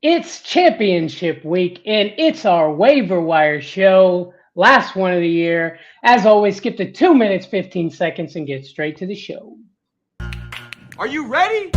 It's championship week and it's our waiver wire show, last one of the year. As always, skip to 2 minutes, 15 seconds and get straight to the show. Are you ready?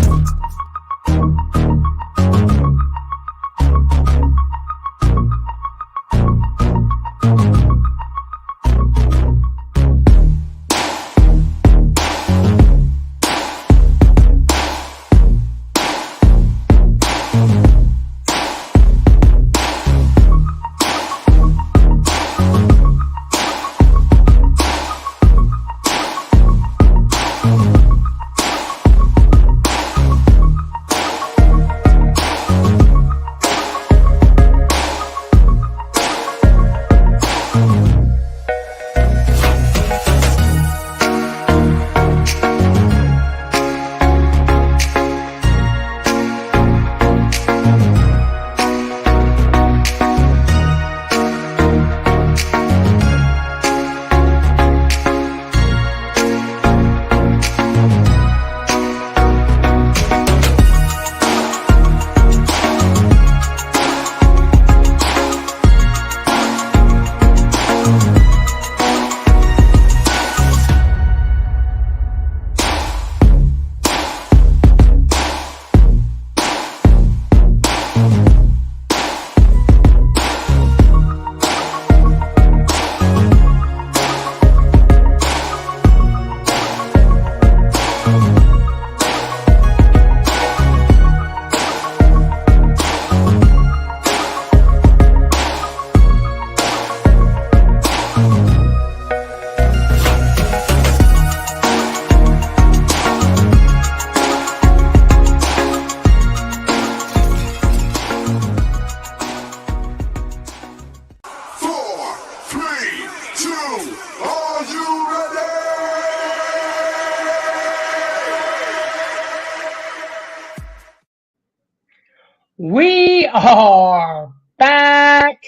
We are back.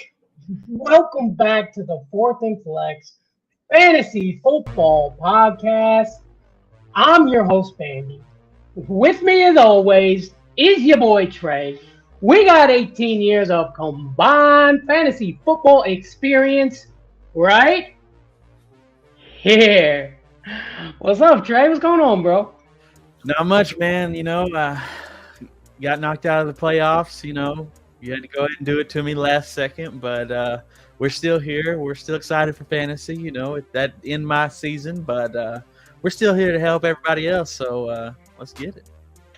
Welcome back to the Fourth and Flex Fantasy Football Podcast. I'm your host, Bandy. With me, as always, is your boy, Trea. We got 18 years of combined fantasy football experience right here. What's up, Trea? What's going on, bro? Not much, man. Got knocked out of the playoffs. You had to go ahead and do it to me last second, but we're still here. We're still excited for fantasy. That in my season, but we're still here to help everybody else. So let's get it.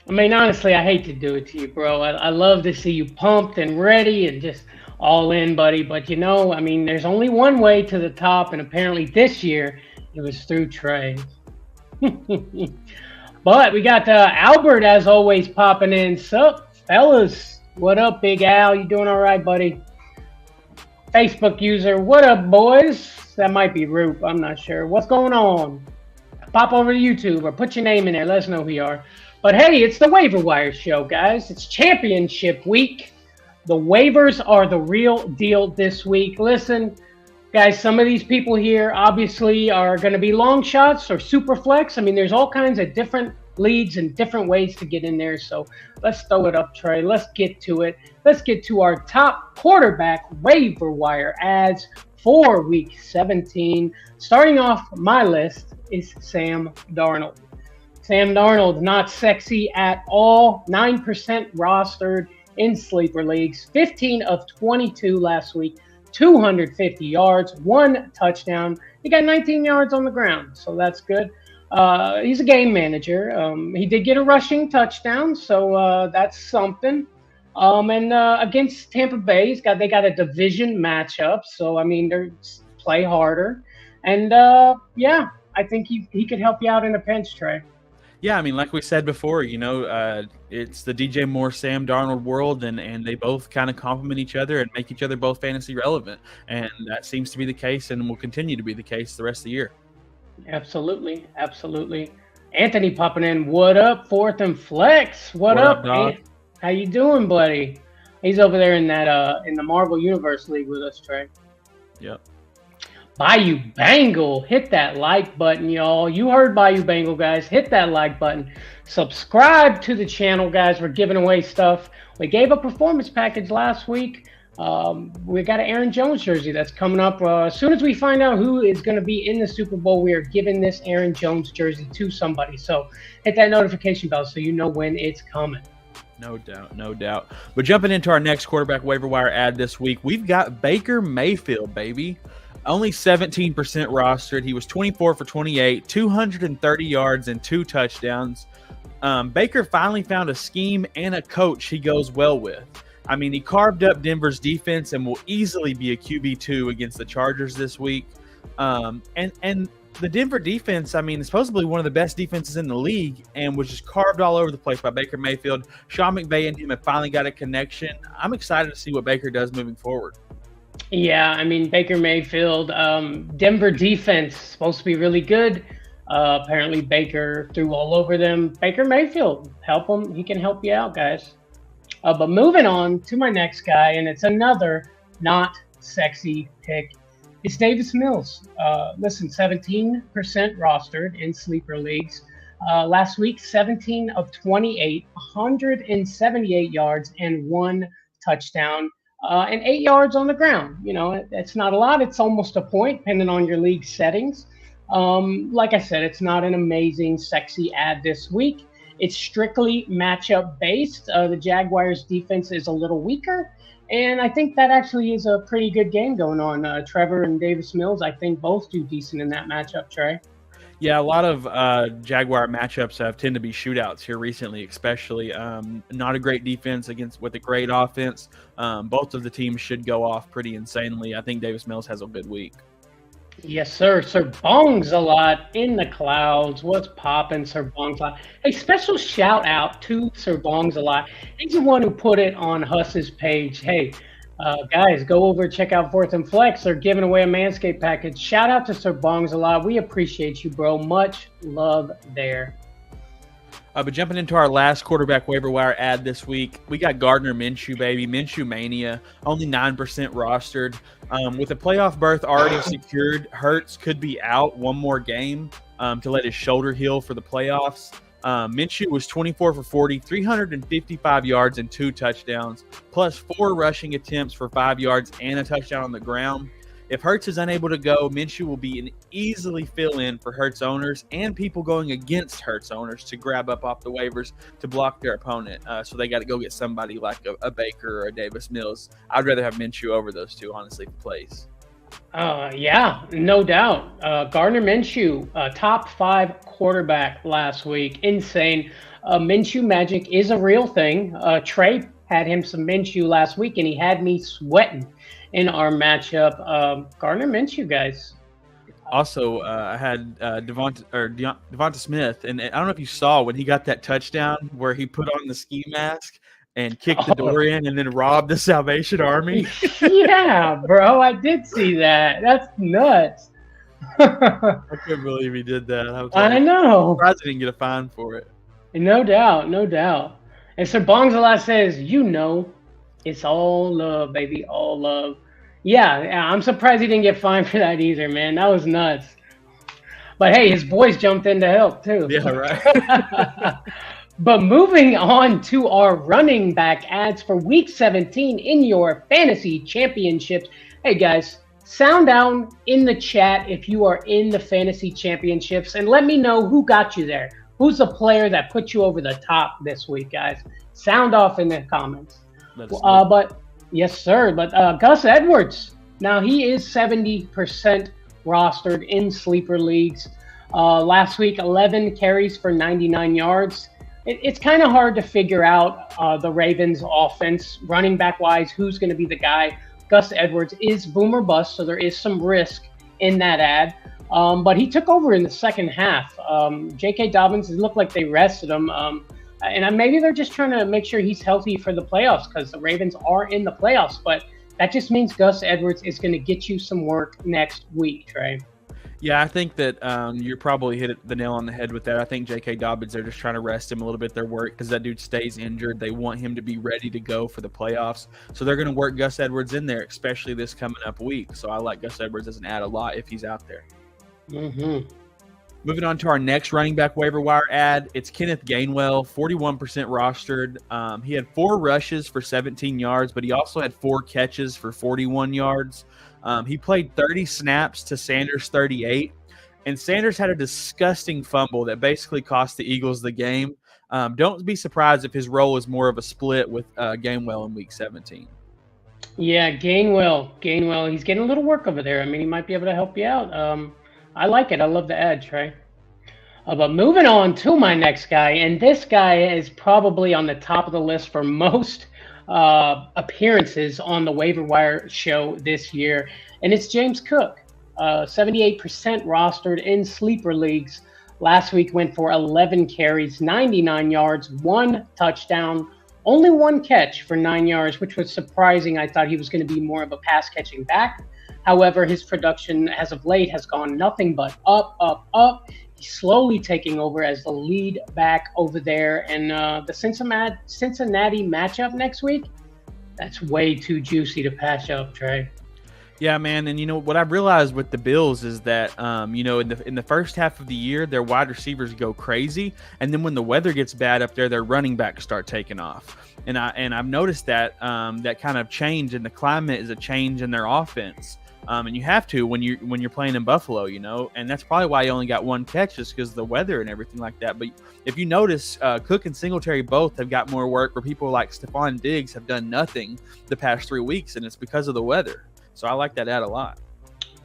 I mean, honestly, I hate to do it to you, bro. I love to see you pumped and ready and just all in, buddy. But there's only one way to the top, and apparently this year it was through Trea. But we got Albert, as always, popping in. Sup, fellas? What up, Big Al? You doing all right, buddy? Facebook user, what up, boys? That might be Roop. I'm not sure. What's going on? Pop over to YouTube or put your name in there. Let us know who you are. But hey, it's the Waiver Wire show, guys. It's championship week. The waivers are the real deal this week. Listen, guys, some of these people here obviously are going to be long shots or super flex. There's all kinds of different leads and different ways to get in there. So let's throw it up, Trea. Let's get to it. Let's get to our top quarterback waiver wire ads for week 17. Starting off my list is Sam Darnold. Sam Darnold, not sexy at all. 9% rostered in sleeper leagues. 15 of 22 last week. 250 yards, 1 touchdown. He got 19 yards on the ground, so that's good. He's a game manager. He did get a rushing touchdown, so that's something. And against Tampa Bay, they got a division matchup, so they're play harder. And I think he could help you out in a pinch, Trea. Yeah, like we said before, it's the DJ Moore, Sam Darnold world, and they both kind of complement each other and make each other both fantasy relevant. And that seems to be the case and will continue to be the case the rest of the year. Absolutely. Anthony popping in. What up, Fourth and Flex? What up, dog? How you doing, buddy? He's over there in that in the Marvel Universe League with us, Trea. Yep. Bayou Bengal. Hit that like button, y'all. You heard Bayou Bengal, guys. Hit that like button. Subscribe to the channel, guys. We're giving away stuff. We gave a performance package last week. We got an Aaron Jones jersey that's coming up. As soon as we find out who is going to be in the Super Bowl, we are giving this Aaron Jones jersey to somebody. So hit that notification bell so you know when it's coming. No doubt, no doubt. But jumping into our next quarterback waiver wire ad this week, we've got Baker Mayfield, baby. Only 17% rostered. He was 24 for 28, 230 yards and 2 touchdowns. Baker finally found a scheme and a coach he goes well with. I mean, he carved up Denver's defense and will easily be a QB2 against the Chargers this week. And the Denver defense, I mean, is supposedly one of the best defenses in the league and was just carved all over the place by Baker Mayfield. Sean McVay and him have finally got a connection. I'm excited to see what Baker does moving forward. Yeah, I mean, Baker Mayfield, Denver defense supposed to be really good. Apparently Baker threw all over them. Baker Mayfield, help him. He can help you out, guys. But moving on to my next guy, and it's another not sexy pick. It's Davis Mills. Listen, 17% rostered in sleeper leagues. Last week, 17 of 28, 178 yards and 1 touchdown, and 8 yards on the ground. You know, it's not a lot. It's almost a point, depending on your league settings. Like I said, it's not an amazing, sexy ad this week. It's strictly matchup based. The Jaguars defense is a little weaker. And I think that actually is a pretty good game going on. Trevor and Davis Mills, I think both do decent in that matchup, Trey. Yeah, a lot of Jaguar matchups have tend to be shootouts here recently, especially. Not a great defense with a great offense. Both of the teams should go off pretty insanely. I think Davis Mills has a good week. Yes, sir. Sir Bongs a lot in the clouds. What's popping, Sir Bongs a lot? Hey, special shout out to Sir Bongs a lot. He's the one who put it on Huss's page. Hey, guys, go over and check out Fourth and Flex. They're giving away a Manscaped package. Shout out to Sir Bongs a lot. We appreciate you, bro. Much love there. But jumping into our last quarterback waiver wire ad this week, we got Gardner Minshew, baby. Minshew Mania, only 9% rostered. With a playoff berth already secured, Hurts could be out one more game to let his shoulder heal for the playoffs. Minshew was 24 for 40, 355 yards and 2 touchdowns, plus 4 rushing attempts for 5 yards and a touchdown on the ground. If Hurts is unable to go, Minshew will be an easily fill-in for Hurts owners and people going against Hurts owners to grab up off the waivers to block their opponent. So they got to go get somebody like a Baker or a Davis Mills. I'd rather have Minshew over those two, honestly, for plays. Yeah, no doubt. Gardner Minshew, top 5 quarterback last week. Insane. Minshew magic is a real thing. Trey had him some Minshew last week, and he had me sweating in our matchup. Gardner Minshew, guys. Also, I had Devonta Smith, and I don't know if you saw when he got that touchdown where he put on the ski mask and kicked the door in and then robbed the Salvation Army. Yeah, bro, I did see that. That's nuts. I couldn't believe he did that. I know. I'm surprised he didn't get a fine for it. No doubt, no doubt. And Sir Bongzala says, it's all love, baby, all love. Yeah, I'm surprised he didn't get fined for that either, man. That was nuts. But hey, his boys jumped in to help too. Yeah, right. But moving on to our running back ads for Week 17 in your fantasy championships. Hey guys, sound down in the chat if you are in the fantasy championships and let me know who got you there. Who's the player that put you over the top this week, guys? Sound off in the comments. But yes, sir. But Gus Edwards, now he is 70% rostered in sleeper leagues. Last week, 11 carries for 99 yards. It's kind of hard to figure out the Ravens' offense, running back wise, who's going to be the guy. Gus Edwards is boom or bust, so there is some risk in that ad. But he took over in the second half. J.K. Dobbins, it looked like they rested him. And maybe they're just trying to make sure he's healthy for the playoffs because the Ravens are in the playoffs. But that just means Gus Edwards is going to get you some work next week, Trey. Yeah, I think that you probably hit the nail on the head with that. I think J.K. Dobbins, they're just trying to rest him a little bit. Their work because that dude stays injured. They want him to be ready to go for the playoffs. So they're going to work Gus Edwards in there, especially this coming up week. So I like Gus Edwards as an add a lot if he's out there. Mm-hmm. Moving on to our next running back waiver wire ad, it's Kenneth Gainwell, 41% rostered. He had 4 rushes for 17 yards, but he also had 4 catches for 41 yards. He played 30 snaps to Sanders' 38, and Sanders had a disgusting fumble that basically cost the Eagles the game. Don't be surprised if his role is more of a split with Gainwell in Week 17. Yeah, Gainwell, he's getting a little work over there. I mean, he might be able to help you out. I like it. I love the ad, Trey. But moving on to my next guy, and this guy is probably on the top of the list for most appearances on the Waiver Wire show this year, and it's James Cook, 78% rostered in sleeper leagues. Last week went for 11 carries, 99 yards, 1 touchdown, only 1 catch for 9 yards, which was surprising. I thought he was going to be more of a pass-catching back. However, his production as of late has gone nothing but up, up, up. He's slowly taking over as the lead back over there. And the Cincinnati matchup next week, that's way too juicy to pass up, Trey. Yeah, man, and what I've realized with the Bills is that in the first half of the year, their wide receivers go crazy, and then when the weather gets bad up there, their running backs start taking off. And I've noticed that that kind of change in the climate is a change in their offense. And you have to when you're playing in Buffalo, and that's probably why he only got 1 catch, just because of the weather and everything like that. But if you notice, Cook and Singletary both have got more work, where people like Stephon Diggs have done nothing the past 3 weeks, and it's because of the weather. So I like that ad a lot.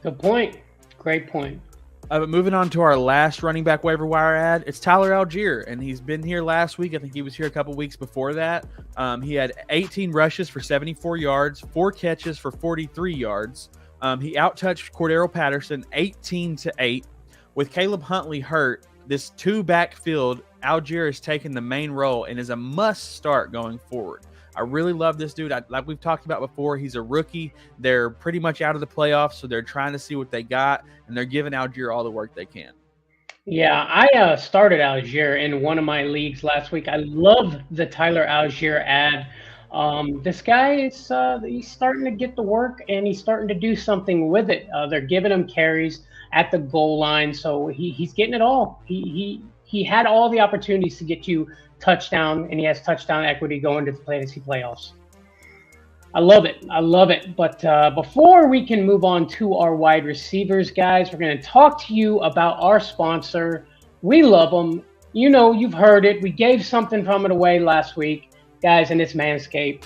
Good point. Great point. But moving on to our last running back waiver wire ad, it's Tyler Algier, and he's been here last week. I think he was here a couple weeks before that. He had 18 rushes for 74 yards, 4 catches for 43 yards. He outtouched Cordero Patterson 18-8. With Caleb Huntley hurt, this 2-backfield, Algier is taking the main role and is a must start going forward. I really love this dude. Like we've talked about before, he's a rookie. They're pretty much out of the playoffs, so they're trying to see what they got, and they're giving Algier all the work they can. Yeah, I started Algier in one of my leagues last week. I love the Tyler Algier ad. This guy is he's starting to get the work, and he's starting to do something with it. They're giving him carries at the goal line, so he's getting it all. He had all the opportunities to get you touchdown, and he has touchdown equity going to the fantasy playoffs. I love it. But before we can move on to our wide receivers, guys, we're going to talk to you about our sponsor. We love them. You've heard it. We gave something from it away last week, guys, and it's Manscaped.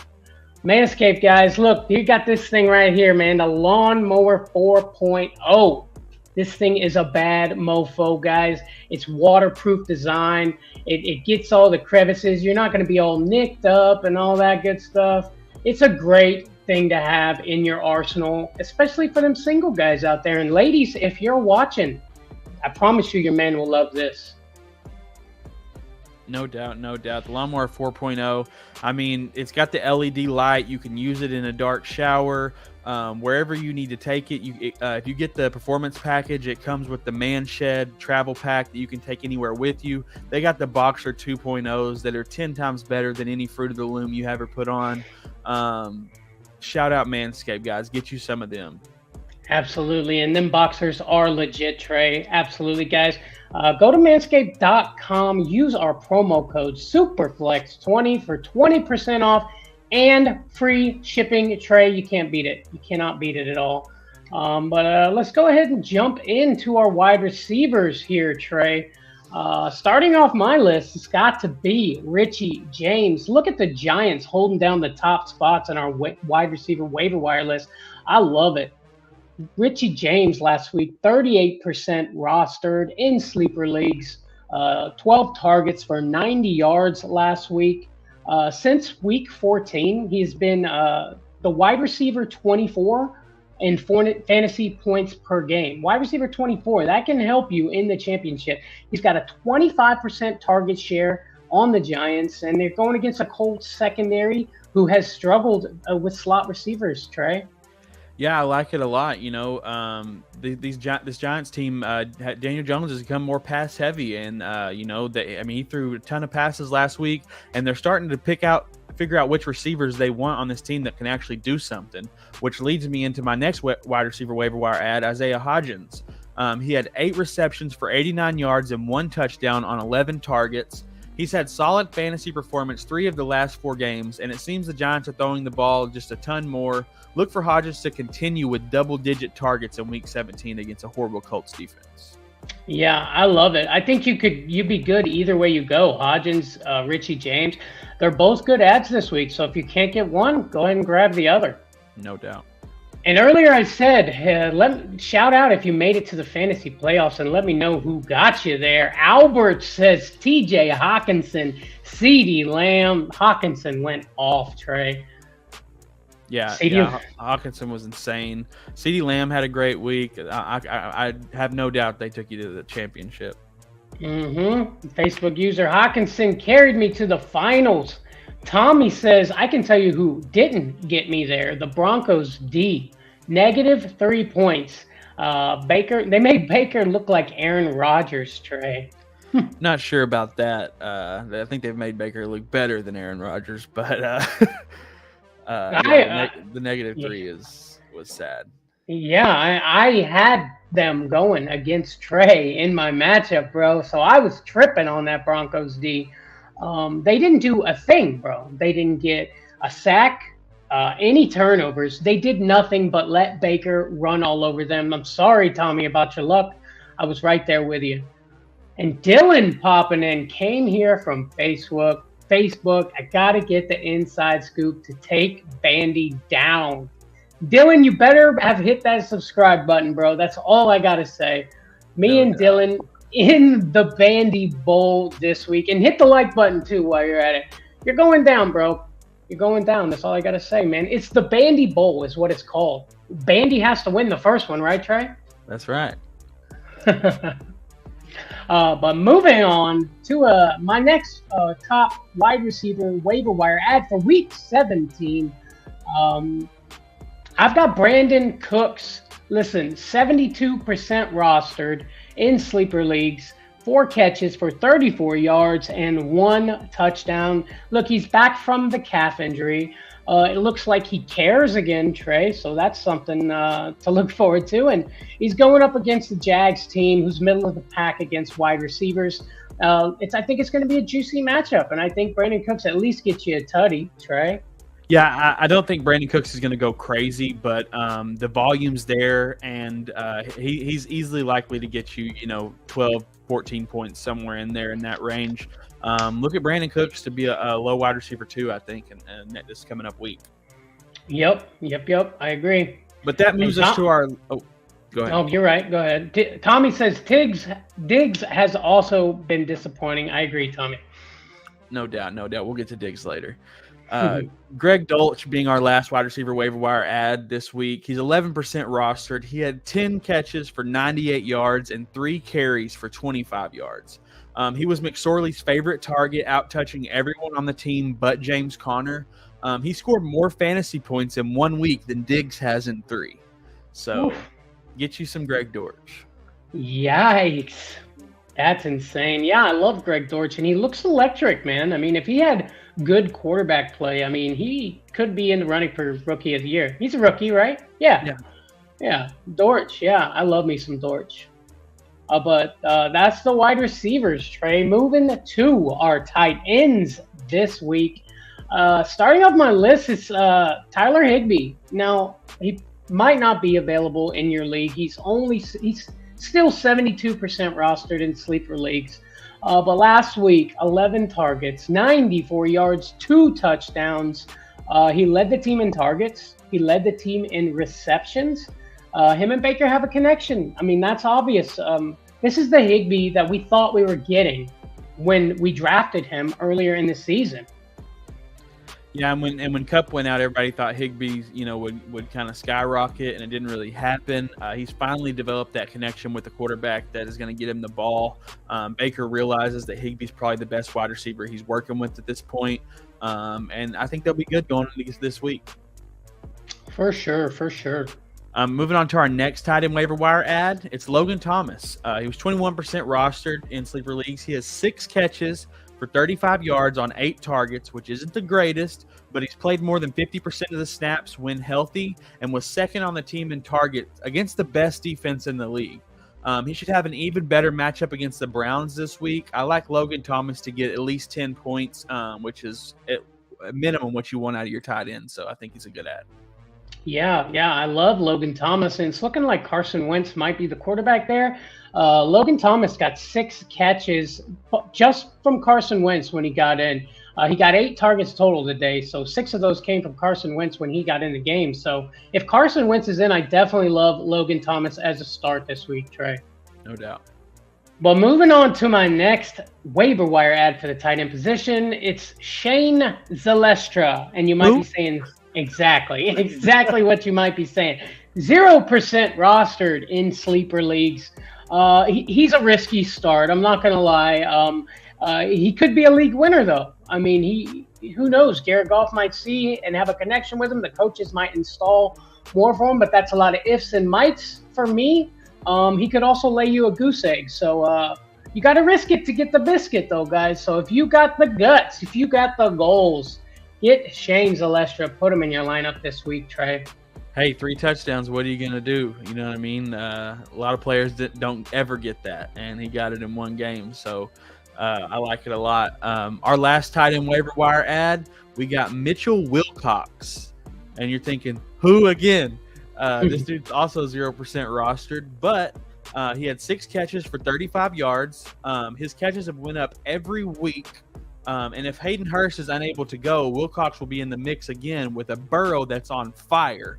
Manscaped, guys, look, you got this thing right here, man, the Lawnmower 4.0. This thing is a bad mofo, guys. It's waterproof design. It gets all the crevices. You're not going to be all nicked up and all that good stuff. It's a great thing to have in your arsenal, especially for them single guys out there. And ladies, if you're watching, I promise you your man will love this. No doubt. The Lawnmower 4.0, I mean, it's got the LED light. You can use it in a dark shower, wherever you need to take it. If you get the performance package, it comes with the Man Shed travel pack that you can take anywhere with you. They got the Boxer 2.0s that are 10 times better than any Fruit of the Loom you ever put on. Shout out Manscaped, guys. Get you some of them. Absolutely. And them boxers are legit, Trey. Absolutely, guys. Go to manscaped.com. Use our promo code SUPERFLEX20 for 20% off and free shipping, Trey. You can't beat it. You cannot beat it at all. But let's go ahead and jump into our wide receivers here, Trey. Starting off my list, it's got to be Richie James. Look at the Giants holding down the top spots on our wide receiver waiver wire list. I love it. Richie James last week, 38% rostered in sleeper leagues, 12 targets for 90 yards last week. Since week 14, he's been the wide receiver 24 in fantasy points per game. Wide receiver 24, that can help you in the championship. He's got a 25% target share on the Giants, and they're going against a Colts secondary who has struggled with slot receivers, Trey. Yeah, I like it a lot. This Giants team, Daniel Jones has become more pass heavy, and he threw a ton of passes last week, and they're starting to figure out which receivers they want on this team that can actually do something. Which leads me into my next wide receiver waiver wire ad, Isaiah Hodgins. He had 8 receptions for 89 yards and 1 touchdown on 11 targets. He's had solid fantasy performance 3 of the last 4 games, and it seems the Giants are throwing the ball just a ton more. Look for Hodgins to continue with double-digit targets in Week 17 against a horrible Colts defense. Yeah, I love it. I think you'd be good either way you go. Hodgins, Richie James, they're both good ads this week. So if you can't get one, go ahead and grab the other. No doubt. And earlier I said, shout out if you made it to the fantasy playoffs and let me know who got you there. Albert says TJ Hawkinson, CeeDee Lamb. Hawkinson went off, Trey. Yeah, Hawkinson was insane. CeeDee Lamb had a great week. I have no doubt they took you to the championship. Facebook user Hawkinson carried me to the finals. Tommy says, I can tell you who didn't get me there. The Broncos D. -3 points. They made Baker look like Aaron Rodgers, Trey. Not sure about that. I think they've made Baker look better than Aaron Rodgers, but the -3 was sad. Yeah, I had them going against Trey in my matchup, bro. So I was tripping on that Broncos D. They didn't do a thing, bro. They didn't get a sack, any turnovers. They did nothing but let Baker run all over them. I'm sorry, Tommy, about your luck. I was right there with you. And Dylan popping in came here from Facebook. I got to get the inside scoop to take Bandy down. Dylan, you better have hit that subscribe button, bro. That's all I got to say. Dylan in the Bandy Bowl this week. And hit the like button, too, while you're at it. You're going down, bro. You're going down. That's all I got to say, man. It's the Bandy Bowl is what it's called. Bandy has to win the first one, right, Trey? That's right. But moving on to my next top wide receiver waiver wire ad for Week 17. I've got Brandon Cooks. Listen, 72% rostered in sleeper leagues, 4 catches for 34 yards and 1 touchdown. Look, he's back from the calf injury. It looks like he cares again, Trey, so that's something to look forward to. And he's going up against the Jags team, who's middle of the pack against wide receivers. I think it's going to be a juicy matchup, and I think Brandon Cooks at least gets you a tutty, Trey. Yeah, I don't think Brandon Cooks is going to go crazy, but the volume's there, and he's easily likely to get you, 12, 14 points somewhere in there in that range. Look at Brandon Cooks to be a low wide receiver too, I think, and this coming up week. Yep. I agree. But that moves us to our. Oh, go ahead. Oh, you're right. Go ahead. Tommy says Diggs has also been disappointing. I agree, Tommy. No doubt. We'll get to Diggs later. Greg Dulcich being our last wide receiver waiver wire ad this week. He's 11% rostered. He had 10 catches for 98 yards and 3 carries for 25 yards. He was McSorley's favorite target, out-touching everyone on the team but James Conner. He scored more fantasy points in 1 week than Diggs has in 3. So get you some Greg Dortch. Yikes. That's insane. Yeah, I love Greg Dortch, and he looks electric, man. I mean, if he had good quarterback play, I mean, he could be in the running for Rookie of the Year. He's a rookie, right? Yeah. Dortch, yeah. I love me some Dortch. But that's the wide receivers, Trey. Moving to our tight ends this week. Starting off my list is Tyler Higbee. Now, he might not be available in your league. He's still 72% rostered in sleeper leagues. But last week, 11 targets, 94 yards, 2 touchdowns. He led the team in targets. He led the team in receptions. Him and Baker have a connection. I mean, that's obvious. This is the Higbee that we thought we were getting when we drafted him earlier in the season. Yeah, and when Kupp went out, everybody thought Higbee, would kind of skyrocket, and it didn't really happen. He's finally developed that connection with the quarterback that is going to get him the ball. Baker realizes that Higbee's probably the best wide receiver he's working with at this point, and I think they'll be good going into this week. For sure. Moving on to our next tight end waiver wire ad, it's Logan Thomas. He was 21% rostered in sleeper leagues. He has 6 catches for 35 yards on 8 targets, which isn't the greatest, but he's played more than 50% of the snaps when healthy and was second on the team in targets against the best defense in the league. He should have an even better matchup against the Browns this week. I like Logan Thomas to get at least 10 points, which is at minimum what you want out of your tight end, so I think he's a good ad. Yeah, I love Logan Thomas, and it's looking like Carson Wentz might be the quarterback there. Logan Thomas got 6 catches just from Carson Wentz when he got in. He got 8 targets total today, so 6 of those came from Carson Wentz when he got in the game. So if Carson Wentz is in, I definitely love Logan Thomas as a start this week, Trey. No doubt. But moving on to my next waiver wire ad for the tight end position, it's Shane Zylstra, and you might be saying exactly what you might be saying. 0% rostered in sleeper leagues. He's a risky start. I'm not going to lie. He could be a league winner, though. I mean, who knows? Garrett Goff might see and have a connection with him. The coaches might install more for him, but that's a lot of ifs and mights for me. He could also lay you a goose egg. So you got to risk it to get the biscuit, though, guys. So if you got the guts, if you got the goals, get Shane Zylstra. Put him in your lineup this week, Trey. Hey, 3 touchdowns. What are you going to do? You know what I mean? A lot of players that don't ever get that, and he got it in one game. So I like it a lot. Our last tight end waiver wire ad, we got Mitchell Wilcox. And you're thinking, who again? This dude's also 0% rostered, but he had 6 catches for 35 yards. His catches have went up every week. And if Hayden Hurst is unable to go, Wilcox will be in the mix again with a Burrow that's on fire.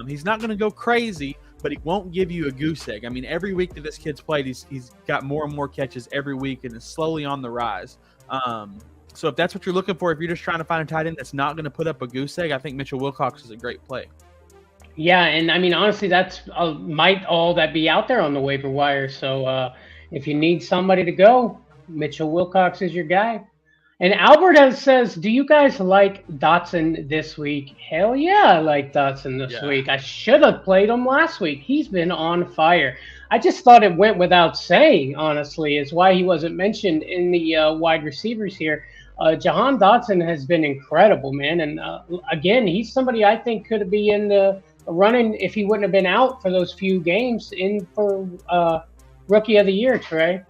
He's not going to go crazy, but he won't give you a goose egg. I mean, every week that this kid's played, he's got more and more catches every week and is slowly on the rise. So if that's what you're looking for, if you're just trying to find a tight end that's not going to put up a goose egg, I think Mitchell Wilcox is a great play. Yeah, and I mean, honestly, that's might all that be out there on the waiver wire. So if you need somebody to go, Mitchell Wilcox is your guy. And Albert says, do you guys like Dotson this week? Hell yeah, I like Dotson this week. I should have played him last week. He's been on fire. I just thought it went without saying, honestly, is why he wasn't mentioned in the wide receivers here. Jahan Dotson has been incredible, man. And again, he's somebody I think could be in the running if he wouldn't have been out for those few games in for Rookie of the Year, Trey.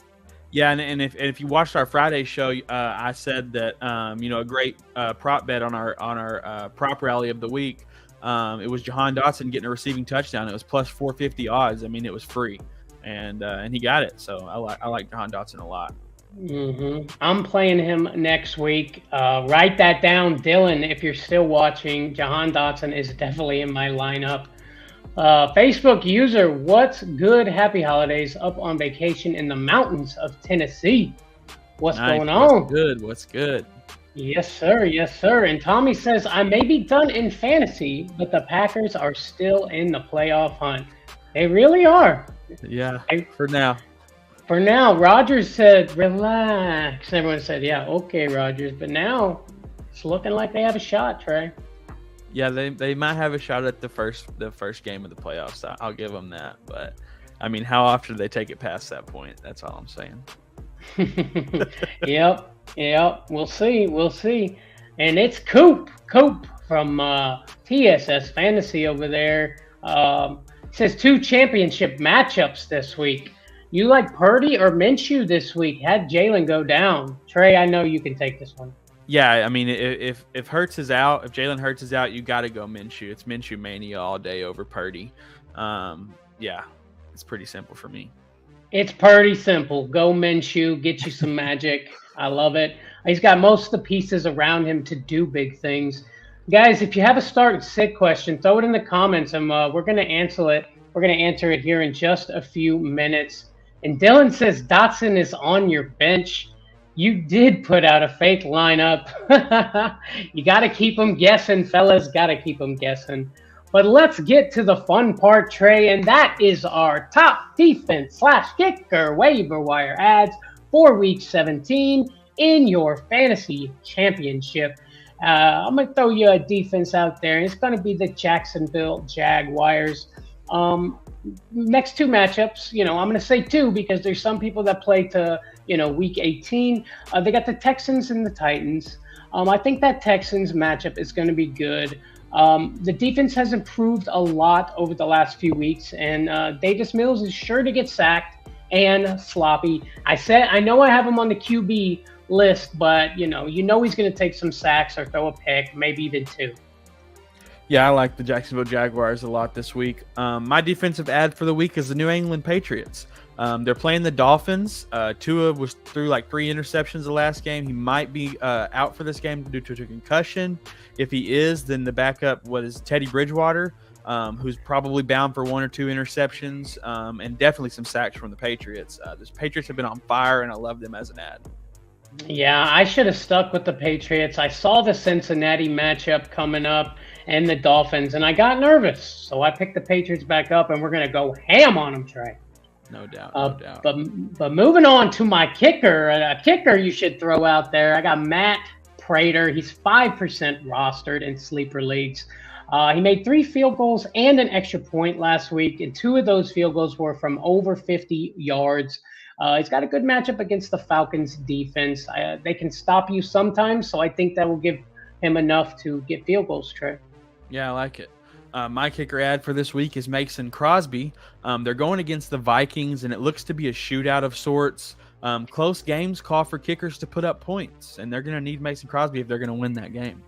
Yeah, and if you watched our Friday show, I said that a great prop bet on our prop rally of the week. It was Jahan Dotson getting a receiving touchdown. It was plus 450 odds. I mean, it was free, and he got it. So I like Jahan Dotson a lot. Mm-hmm. I'm playing him next week. Write that down, Dylan. If you're still watching, Jahan Dotson is definitely in my lineup. Facebook user, what's good? Happy holidays. Up on vacation in the mountains of Tennessee. What's going on? What's good? Yes, sir. And Tommy says, I may be done in fantasy, but the Packers are still in the playoff hunt. They really are. Yeah, for now. For now, Rogers said, relax. Everyone said, yeah, okay, Rogers. But now it's looking like they have a shot, Trey. Yeah, they might have a shot at the first game of the playoffs. I'll give them that. But, I mean, how often do they take it past that point? That's all I'm saying. Yep. We'll see. And it's Coop from TSS Fantasy over there. Says 2 championship matchups this week. You like Purdy or Minshew this week? Had Jalen go down. Trey, I know you can take this one. Yeah, I mean, if Hurts is out, if Jalen Hurts is out, you got to go Minshew. It's Minshew mania all day over Purdy. Yeah, it's pretty simple for me. It's pretty simple. Go Minshew, get you some magic. I love it. He's got most of the pieces around him to do big things. Guys, if you have a start and sit question, throw it in the comments, and we're going to answer it. We're going to answer it here in just a few minutes. And Dylan says Dotson is on your bench. You did put out a fake lineup. You got to keep them guessing, fellas. Got to keep them guessing. But let's get to the fun part, Trey, and that is our top defense / kicker waiver wire ads for Week 17 in your fantasy championship. I'm going to throw you a defense out there, and it's going to be the Jacksonville Jaguars. Next two matchups, I'm going to say two because there's some people that play to, week 18. They got the Texans and the Titans. I think that Texans matchup is going to be good. The defense has improved a lot over the last few weeks, and Davis Mills is sure to get sacked and sloppy. I know I have him on the QB list, but he's going to take some sacks or throw a pick, maybe even two. Yeah, I like the Jacksonville Jaguars a lot this week. My defensive ad for the week is the New England Patriots. They're playing the Dolphins. Tua was threw like 3 interceptions the last game. He might be out for this game due to a concussion. If he is, then the backup was Teddy Bridgewater, who's probably bound for 1 or 2 interceptions, and definitely some sacks from the Patriots. The Patriots have been on fire, and I love them as an ad. Yeah, I should have stuck with the Patriots. I saw the Cincinnati matchup coming up and the Dolphins, and I got nervous. So I picked the Patriots back up, and we're going to go ham on them, Trey. No doubt, no doubt. But moving on to my kicker, a kicker you should throw out there. I got Matt Prater. He's 5% rostered in sleeper leagues. He made 3 field goals and an extra point last week, and 2 of those field goals were from over 50 yards. He's got a good matchup against the Falcons defense. They can stop you sometimes, so I think that will give him enough to get field goals, Trey. Yeah, I like it. My kicker ad for this week is Mason Crosby. They're going against the Vikings, and it looks to be a shootout of sorts. Close games call for kickers to put up points, and they're going to need Mason Crosby if they're going to win that game.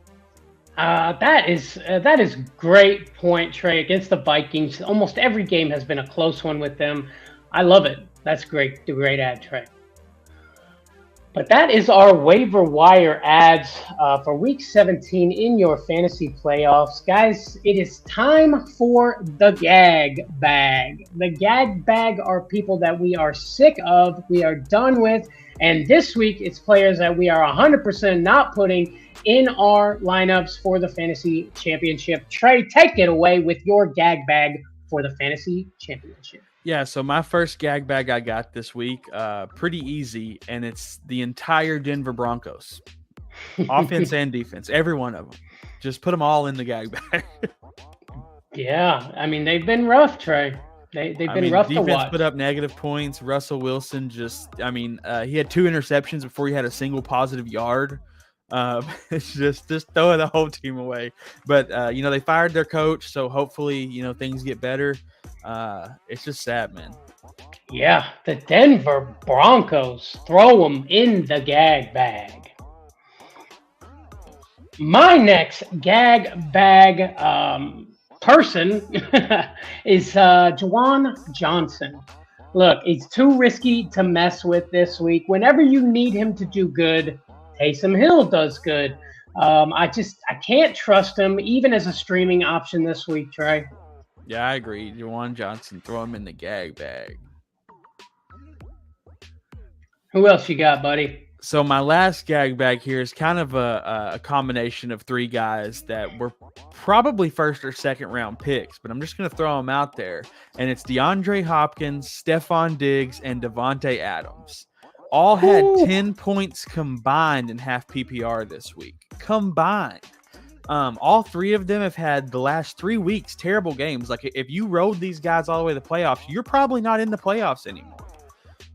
That is great point, Trey. Against the Vikings, almost every game has been a close one with them. I love it. That's great. The great ad, Trey. But that is our waiver wire ads for Week 17 in your fantasy playoffs. Guys, it is time for the GAG bag. The GAG bag are people that we are sick of, we are done with, and this week it's players that we are 100% not putting in our lineups for the fantasy championship. Trey, take it away with your GAG bag for the fantasy championship. Yeah, so my first GAG bag I got this week, pretty easy, and it's the entire Denver Broncos. Offense and defense, every one of them. Just put them all in the GAG bag. Yeah, I mean, they've been rough, Trey. They've been rough to watch. Defense put up negative points. Russell Wilson he had 2 interceptions before he had a single positive yard. It's just throwing the whole team away. But, they fired their coach, so hopefully, things get better. It's just sad, man. Yeah, the Denver Broncos, throw them in the GAG bag. My next GAG bag person is Juwan Johnson. Look, he's too risky to mess with this week. Whenever you need him to do good, Taysom Hill does good. I can't trust him even as a streaming option this week, Trey. Yeah, I agree. Juwan Johnson, throw him in the GAG bag. Who else you got, buddy? So my last GAG bag here is kind of a combination of 3 guys that were probably first or second round picks, but I'm just going to throw them out there. And it's DeAndre Hopkins, Stephon Diggs, and Devontae Adams. All had 10 points combined in half PPR this week. Combined. All 3 of them have had the last 3 weeks terrible games. Like if you rode these guys all the way to the playoffs, you're probably not in the playoffs anymore.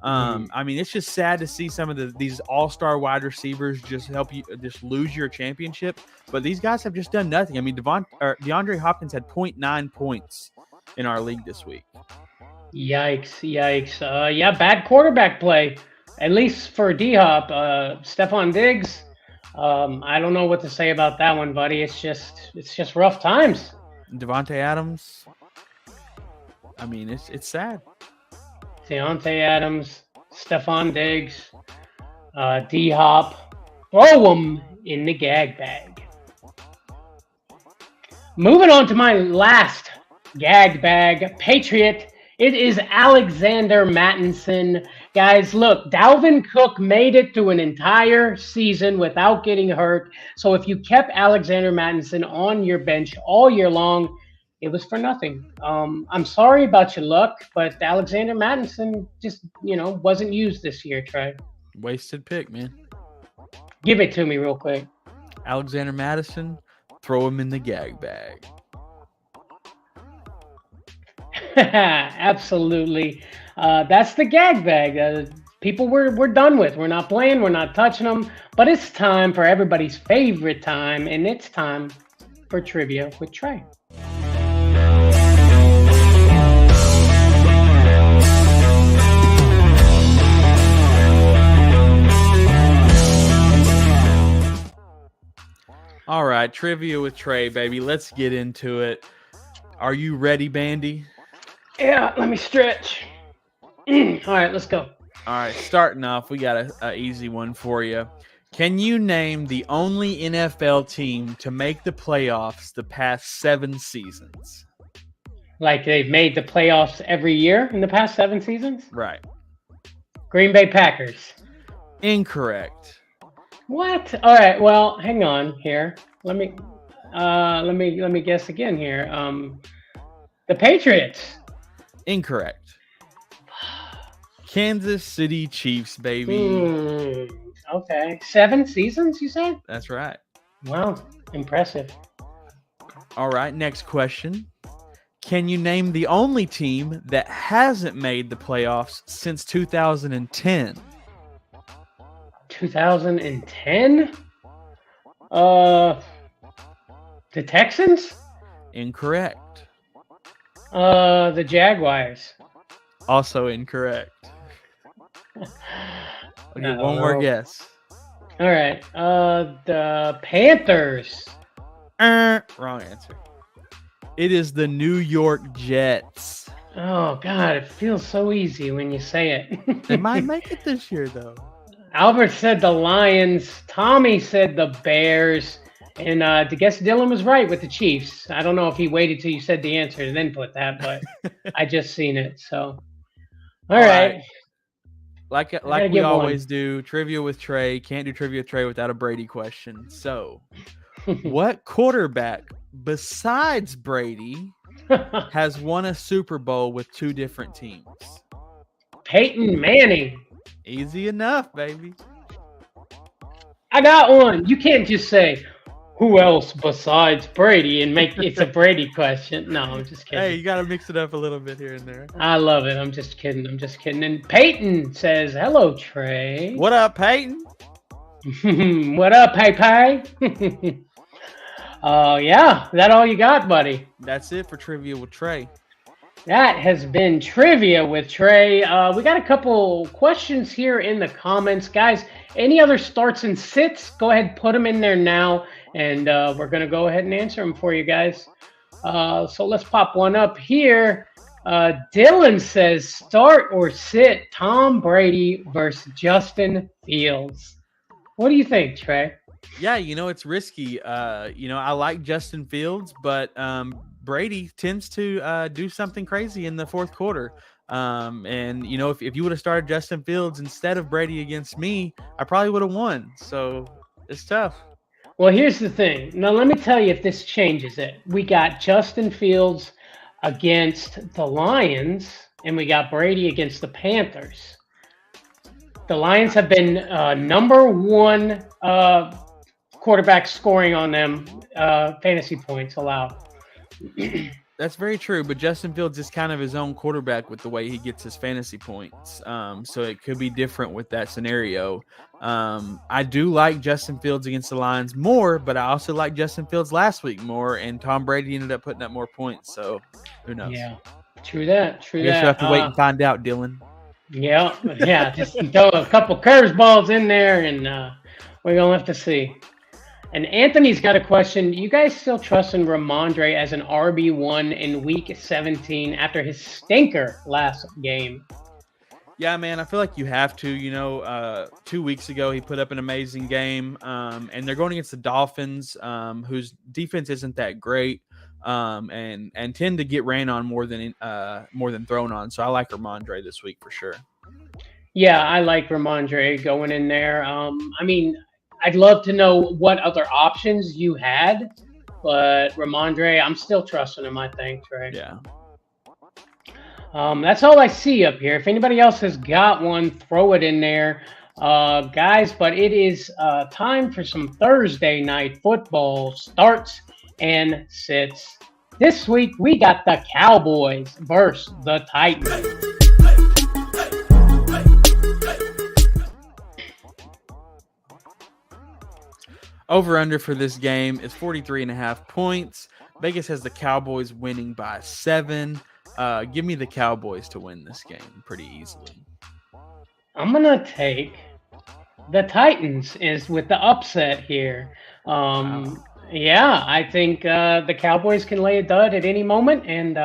It's just sad to see some of these all-star wide receivers just help you just lose your championship. But these guys have just done nothing. I mean, DeAndre Hopkins had 0.9 points in our league this week. Yikes. Bad quarterback play, at least for D-Hop. Stephon Diggs, I don't know what to say about that one, buddy. It's just rough times. Devontae Adams, it's sad. Deontay Adams, Stephon Diggs, D-Hop, throw them in the GAG bag. Moving on to my last GAG bag, Patriot. It is Alexander Mattison. Guys, look, Dalvin Cook made it through an entire season without getting hurt. So if you kept Alexander Mattison on your bench all year long, it was for nothing. I'm sorry about your luck, but Alexander Mattison just, wasn't used this year, Trey. Wasted pick, man. Give it to me real quick. Alexander Mattison, throw him in the GAG bag. Absolutely. That's the gag bag. People we're done with. We're not playing. We're not touching them. But it's time for everybody's favorite time, and it's time for Trivia with Trey. All right, Trivia with Trey, baby. Let's get into it. Are you ready, Bandy? Yeah, let me stretch. All right, let's go. All right, starting off, we got an easy one for you. Can you name the only NFL team to make the playoffs the past 7 seasons? Like they've made the playoffs every year in the past 7 seasons? Right. Green Bay Packers. Incorrect. What? All right. Well, hang on here. Let me guess again here. The Patriots. Incorrect. Kansas City Chiefs, baby. Okay. 7 seasons, you said? That's right. Wow. Impressive. All right. Next question. Can you name the only team that hasn't made the playoffs since 2010? 2010? The Texans? Incorrect. The Jaguars. Also incorrect. I'll get one more guess. All right. The Panthers. Wrong answer. It is the New York Jets. Oh, God. It feels so easy when you say it. They might make it this year, though. Albert said the Lions. Tommy said the Bears. And I guess Dylan was right with the Chiefs. I don't know if he waited till you said the answer and then put that, but I just seen it. So, all right. Like we always do, Trivia with Trey. Can't do Trivia with Trey without a Brady question. So, what quarterback besides Brady has won a Super Bowl with 2 different teams? Peyton Manning. Easy enough, baby. I got one. You can't just say, who else besides Brady and make it's a Brady question. No, I'm just kidding. Hey, you got to mix it up a little bit here and there. I love it. I'm just kidding. And Peyton says, hello, Trey. What up, Peyton? What up, Pay? Yeah. Is that all you got, buddy? That's it for Trivia with Trey. That has been Trivia with Trey. We got a couple questions here in the comments. Guys, any other starts and sits, go ahead, put them in there now, and we're going to go ahead and answer them for you guys. So let's pop one up here. Dylan says, start or sit Tom Brady versus Justin Fields. What do you think, Trey? Yeah, it's risky. I like Justin Fields, but Brady tends to do something crazy in the fourth quarter. And if you would have started Justin Fields instead of Brady against me, I probably would have won. So it's tough. Well, here's the thing. Now, let me tell you if this changes it. We got Justin Fields against the Lions, and we got Brady against the Panthers. The Lions have been number 1 quarterback scoring on them, fantasy points allowed. That's very true, but Justin Fields is kind of his own quarterback with the way he gets his fantasy points. So it could be different with that scenario. I do like Justin Fields against the Lions more, but I also like Justin Fields last week more, and Tom Brady ended up putting up more points. So who knows? Yeah, true that. I guess you'll have to wait and find out, Dylan. Yeah, just throw a couple curveballs in there, and we're going to have to see. And Anthony's got a question. You guys still trusting Ramondre as an RB1 in Week 17 after his stinker last game? Yeah, man, I feel like you have to. 2 weeks ago, he put up an amazing game, and they're going against the Dolphins, whose defense isn't that great, and tend to get ran on more than thrown on. So I like Ramondre this week for sure. Yeah, I like Ramondre going in there. I'd love to know what other options you had, but Ramondre, I'm still trusting him, I think, Trey. Yeah. That's all I see up here. If anybody else has got one, throw it in there. Guys, but it is time for some Thursday night football starts and sits. This week, we got the Cowboys versus the Titans. Over-under for this game is 43.5 points. Vegas has the Cowboys winning by 7. Give me the Cowboys to win this game pretty easily. I'm going to take the Titans is with the upset here. Wow. Yeah, I think the Cowboys can lay a dud at any moment, and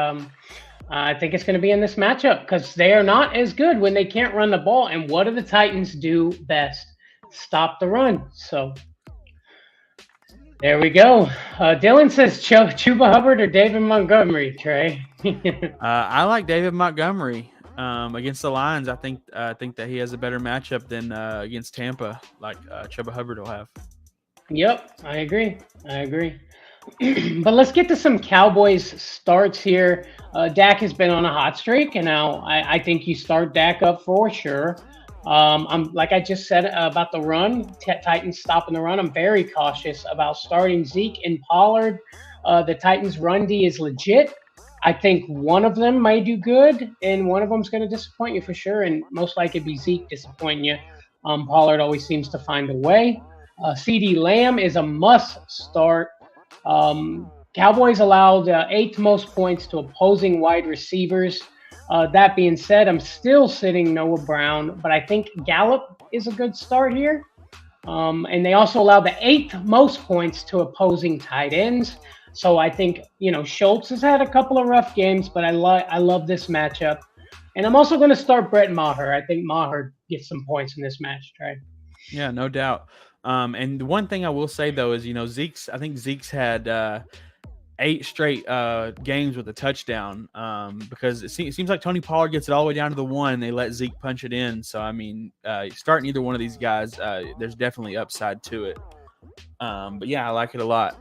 I think it's going to be in this matchup because they are not as good when they can't run the ball. And what do the Titans do best? Stop the run. So there we go. Dylan says Chuba Hubbard or David Montgomery, Trey. I like David Montgomery against the Lions. I think that he has a better matchup than against Tampa, like Chuba Hubbard will have. Yep, I agree. But let's get to some Cowboys starts here. Dak has been on a hot streak, and now I think you start Dak up for sure. I'm like I just said about the run, Titans stopping the run. I'm very cautious about starting Zeke and Pollard. The Titans' run D is legit. I think one of them may do good, and one of them's going to disappoint you for sure, and most likely be Zeke disappointing you. Pollard always seems to find a way. CeeDee Lamb is a must start. Cowboys allowed 8th most points to opposing wide receivers. That being said, I'm still sitting Noah Brown, but I think Gallup is a good start here. And they also allowed the 8th most points to opposing tight ends. So I think, Schultz has had a couple of rough games, but I love this matchup. And I'm also going to start Brett Maher. I think Maher gets some points in this match, right? Yeah, no doubt. And the one thing I will say, though, is, I think Zeke's had 8 straight games with a touchdown because it seems like Tony Pollard gets it all the way down to the 1. They let Zeke punch it in. So, I mean, starting either one of these guys, there's definitely upside to it. But, yeah, I like it a lot.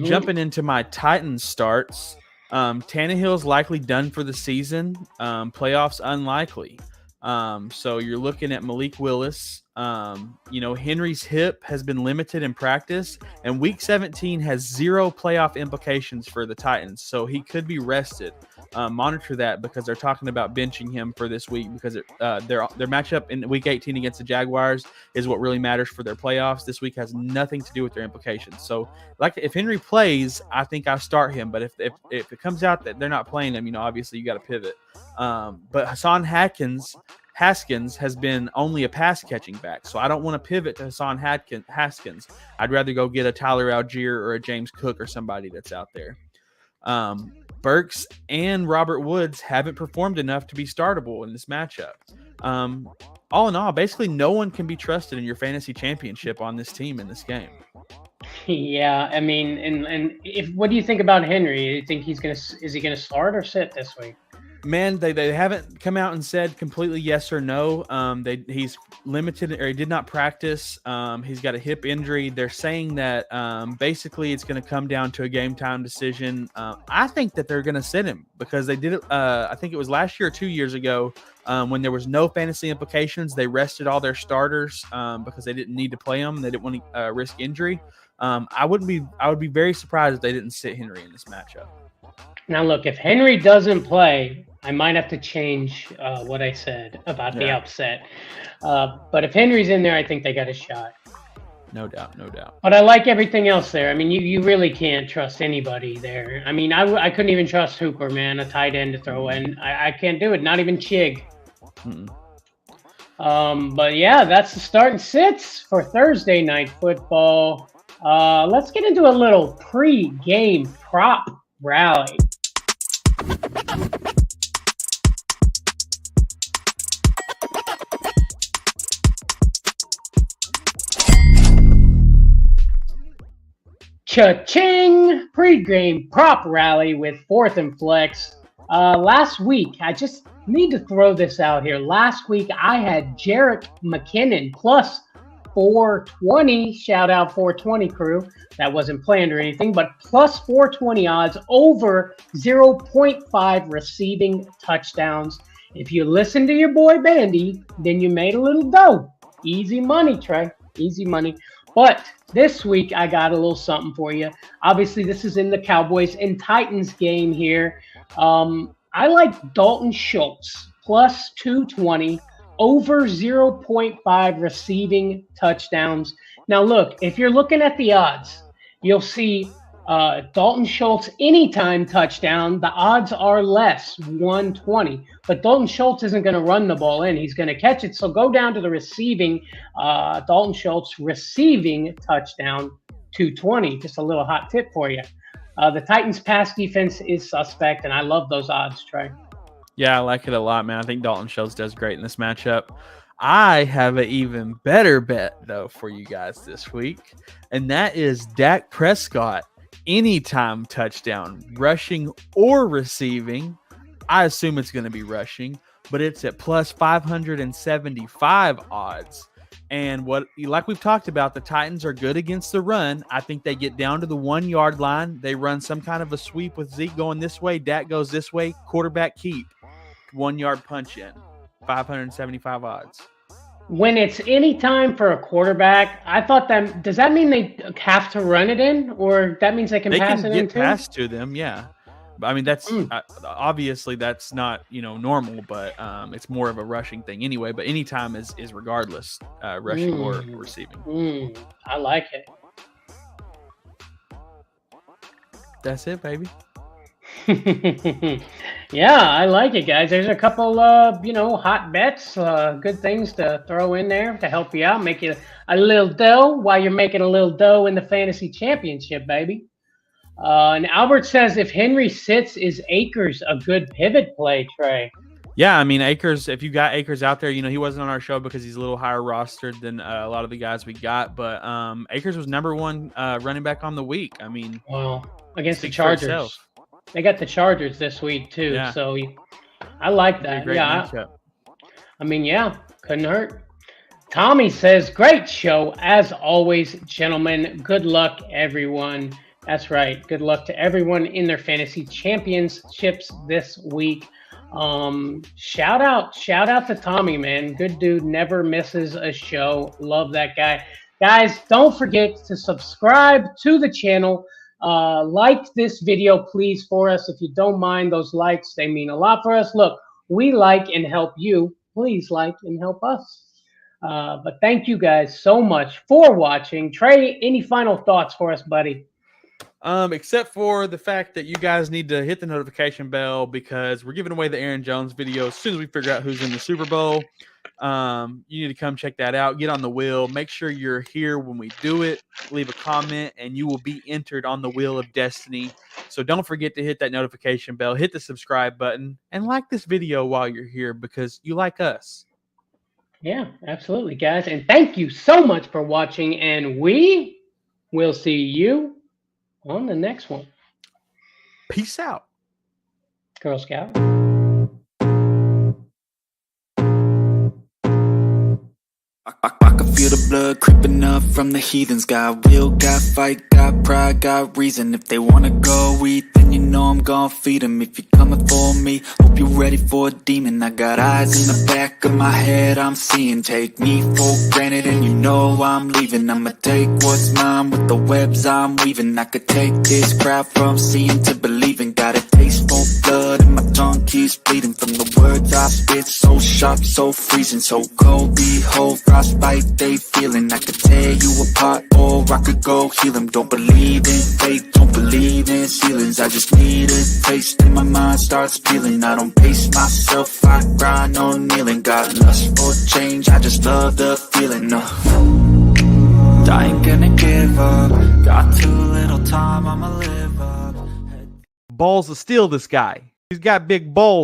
Jumping into my Titans starts, Tannehill's likely done for the season. Playoffs unlikely. So you're looking at Malik Willis. Henry's hip has been limited in practice, and Week 17 has 0 playoff implications for the Titans, so he could be rested. Monitor that because they're talking about benching him for this week because their matchup in Week 18 against the Jaguars is what really matters for their playoffs. This week has nothing to do with their implications. So, like if Henry plays, I think I'll start him. But if it comes out that they're not playing him, obviously you got to pivot. But Hassan Haskins has been only a pass-catching back, so I don't want to pivot to Hassan Haskins. I'd rather go get a Tyler Algier or a James Cook or somebody that's out there. Burks and Robert Woods haven't performed enough to be startable in this matchup. All in all, basically no one can be trusted in your fantasy championship on this team in this game. Yeah, I mean, and what do you think about Henry? Do you think is he gonna start or sit this week? Man, they haven't come out and said completely yes or no. He's limited or he did not practice. He's got a hip injury. They're saying that basically it's going to come down to a game time decision. I think that they're going to sit him because they did it. I think it was last year or 2 years ago when there was no fantasy implications. They rested all their starters because they didn't need to play them. They didn't want to risk injury. I would be very surprised if they didn't sit Henry in this matchup. Now, look, if Henry doesn't play, I might have to change what I said about the upset. But if Henry's in there, I think they got a shot. No doubt. But I like everything else there. I mean, you really can't trust anybody there. I mean, I couldn't even trust Hooper, man, a tight end to throw in. I can't do it, not even Chig. But, yeah, that's the start and sits for Thursday Night Football. Let's get into a little pre-game prop rally. Cha-ching! Pre-game prop rally with 4th and Flex. Last week, I just need to throw this out here. Last week, I had Jerick McKinnon plus 420. Shout out 420 crew. That wasn't planned or anything, but plus 420 odds over 0.5 receiving touchdowns. If you listen to your boy Bandy, then you made a little dough. Easy money, Trey. Easy money. But This week, I got a little something for you. Obviously, this is in the Cowboys and Titans game here. I like Dalton Schultz, plus 220, over 0.5 receiving touchdowns. Now, look, if you're looking at the odds, you'll see Dalton Schultz anytime touchdown. The odds are less, 120. But Dalton Schultz isn't going to run the ball in. He's going to catch it. So go down to the receiving. Dalton Schultz receiving touchdown, 220. Just a little hot tip for you. The Titans' pass defense is suspect, and I love those odds, Trey. Yeah, I like it a lot, man. I think Dalton Schultz does great in this matchup. I have an even better bet, though, for you guys this week, and that is Dak Prescott. Anytime touchdown, rushing or receiving. I assume it's going to be rushing, but it's at plus 575 odds. And like we've talked about, the Titans are good against the run. I think they get down to the 1 yard line. They run some kind of a sweep with Zeke going this way. Dak goes this way. Quarterback keep. 1 yard punch in. 575 odds. When it's any time for a quarterback, I thought that does that mean they have to run it in, or that means they can pass it in too? They can get pass to them, yeah. I mean, that's obviously that's not normal, but it's more of a rushing thing anyway. But anytime is regardless, rushing or receiving. I like it. That's it, baby. Yeah, I like it, guys. There's a couple, hot bets, good things to throw in there to help you out, make you a little dough while you're making a little dough in the fantasy championship, baby. And Albert says if Henry sits, is Akers a good pivot play, Trey? Yeah, I mean, Akers, if you got Akers out there, he wasn't on our show because he's a little higher rostered than a lot of the guys we got. But Akers was number one running back on the week. I mean, well, against the Chargers. They got the Chargers this week, too. Yeah. So I like that. Yeah. I mean, yeah, couldn't hurt. Tommy says, great show. As always, gentlemen, good luck, everyone. That's right. Good luck to everyone in their fantasy championships this week. Shout out to Tommy, man. Good dude, never misses a show. Love that guy. Guys, don't forget to subscribe to the channel. Like this video, please, for us. If you don't mind those likes, they mean a lot for us. Look, we like and help you. Please like and help us. But thank you guys so much for watching. Trey, any final thoughts for us, buddy? Except for the fact that you guys need to hit the notification bell because we're giving away the Aaron Jones video as soon as we figure out who's in the Super Bowl. You need to come check that out. Get on the wheel. Make sure you're here when we do it. Leave a comment, and you will be entered on the Wheel of Destiny. So don't forget to hit that notification bell, hit the subscribe button, and like this video while you're here because you like us. Yeah, absolutely, guys. And thank you so much for watching, and we will see you on the next one. Peace out. Girl Scout. I can feel the blood creeping up from the heathens. Got will, got fight, got pride, got reason. If they wanna go eat, then you know I'm gonna feed them. If you're coming for me, hope you're ready for a demon. I got eyes in the back of my head, I'm seeing. Take me for granted and you know I'm leaving. I'ma take what's mine with the webs I'm weaving. I could take this crowd from seeing to believing. Got a taste for blood and my tongue keeps bleeding. From the words I spit, so sharp, so freezing. So cold, behold, frostbite they feeling. I could tear you apart or I could go heal them. Don't believe in fate, don't believe in ceilings. I just need a taste and my mind starts peeling. I don't pace myself, I grind on kneeling. Got lust for change, I just love the feeling. I ain't gonna give up. Got too little time, I'ma live up. Balls to steal this guy. He's got big balls.